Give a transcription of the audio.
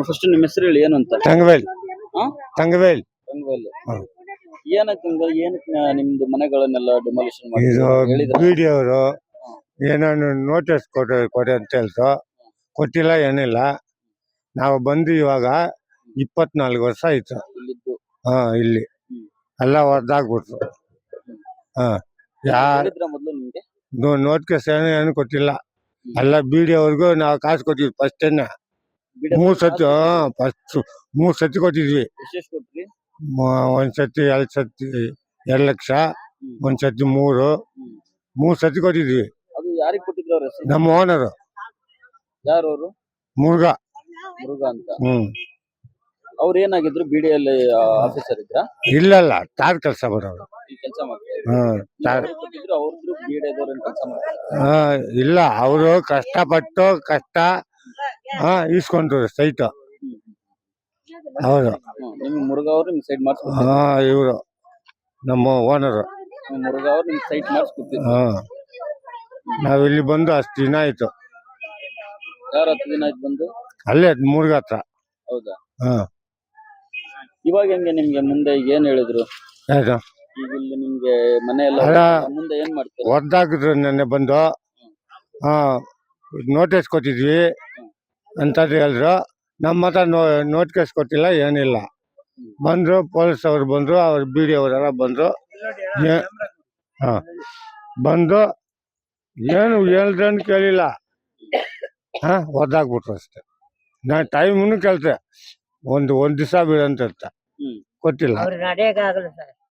First ನಿಮ್ಮ ಹೆಸರು ಹೇಳಿ ಏನು ಅಂತ. ತಂಗವೇಲ್ ಹಾ ತಂಗವೇಲ್ ರಂಗವಲ್ಲಿ ಹ್ಮ್. ಏನಕ್ಕೆ ಏನಕ್ಕೆ ನಿಮ್ದು ಮನೆಗಳನ್ನೆಲ್ಲ ಡಿಮಾಲಿಷನ್ ಇದು ಮಾಡಿ ಹೇಳಿದ್ರ? ಬಿಡಿ ಅವರು ಏನಾನು ನೋಟಿಸ್ ಕೊಡಿ ಅಂತ ಹೇಳ್ತು, ಕೊಟ್ಟಿಲ್ಲ ಏನಿಲ್ಲ. ನಾವು ಬಂದು ಇವಾಗ 24 ವರ್ಷ ಆಯ್ತು. ಇಲ್ಲಿದ್ದು ಇಲ್ಲಿ ಹ್ಮ್. ಎಲ್ಲ ಹೊರ್ದಾಗ್ಬಿಟ್ರು. ಯಾರು ಹೇಳಿದ್ರ ಮೊದ್ಲು ನಿಮ್ಗೆ? ನೋಟಿಸ್ ಏನು ಕೊಟ್ಟಿಲ್ಲ. ಎಲ್ಲ ಬಿಡಿ ಅವ್ರಿಗೂ ನಾವು ಕಾಸು ಕೊಟ್ಟಿದ್ವಿ ಫಸ್ಟೇನೆ. ಬಿಡಿ 3 ಸತಿ ಫಸ್ಟ್ 3 ಸತಿ ಕೊಟ್ಟಿದ್ವಿ. ಎಷ್ಟೆಷ್ಟು ಕೊಟ್ರಿ? ಒಂದ್ ಸತಿ 2 ಸತಿ 2 ಲಕ್ಷ, ಒಂದ್ ಸತಿ 3 ಸತಿ ಕೊಟ್ಟಿದ್ವಿ. ಅದು ಯಾರಿಗೆ ಕೊಟ್ಟಿದ್ರು ಅವ್ರ ಹೆಸರು? ನಮ್ಮ ಓನರು ಯಾರು ಅವರು? ಮುರುಘ. ಮುರುಘ ಅಂತ. ಅವ್ರು ಏನಾಗಿದ್ರು? ಬಿಡಿಯಲ್ಲಿ ಆಫೀಸರ್ ಇದ್ರ? ಇಲ್ಲಲ್ಲ, ತಾರ್ ಕೆಲಸ ಮಾಡೋರು. ಈ ಕೆಲಸ ಮಾಡ್ತಾರೆ ಕೊಟ್ಟಿದ್ರು ಅವ್ರದ್ದು ಬಿಡಿಯದವ್ರ ಕೆಲಸ ಮಾಡ್ತಾರೆ. ಇಲ್ಲ, ಅವರು ಕಷ್ಟಪಟ್ಟು ಇಸ್ಕೊಂಡ್ರು ಸೈಟ್ ಅವರು. ನಿಮ್ ಮುರುಘ ಅವ್ರು ನಿಮ್ ಸೈಟ್ ಮಾಡಿಸ್ಕೊಡ್ತಾರೆ? ಇವರು ನಮ್ಮ ಓನರು. ಮುರುಘ ಅವ್ರು ನಿಮ್ ಸೈಟ್ ಮಾಡಿಸ್ಕೊಡ್ತಿದ್ರು? ನಾವಿಲ್ಲಿ ಬಂದು ಅಷ್ಟು ದಿನ ಆಯ್ತು. ಯಾರು 10 ದಿನ ಆಯ್ತು ಬಂದು? ಅಲ್ಲೇ ಮುರುಘ ಹತ್ರ. ಹೌದಾ? ಇವಾಗ ಹೆಂಗೆ ನಿಮ್ಗೆ ಮುಂದೆ ಏನ್ ಹೇಳಿದ್ರು? ಈಗ ಇಲ್ಲಿ ನಿಮ್ಗೆ ಮನೆ ಎಲ್ಲ ಮುಂದೆ ಏನ್ ಮಾಡ್ತಾರೆ? ಒದ್ದಾಕಿದ್ರು ನೆನ್ನೆ ಬಂದು. ನೋಟಿಸ್ ಕೊಟ್ಟಿದ್ವಿ ಅಂತ ಹೇಳಿದ್ರು. ನಮ್ಮ ಹತ್ರ ನೋಟಿಸ್ ಕೊಟ್ಟಿಲ್ಲ, ಏನಿಲ್ಲ. ಬಂದ್ರು ಪೊಲೀಸ್ ಅವ್ರು ಬಂದ್ರು, ಅವ್ರು ಬಿಡಿ ಅವರೆಲ್ಲ ಬಂದ್ರು. ಬಂದು ಏನು ಹೇಳ್ದನ್ ಕೇಳಿಲ್ಲ, ಒದ್ದಾಕ್ಬಿಟ್ರು ಅಷ್ಟೇ. ನಾನು ಟೈಮನ್ನು ಕೇಳ್ತೆ, ಒಂದ್ ದಿವಸ ಬೀಳಂತ ಕೊಟ್ಟಿಲ್ಲ.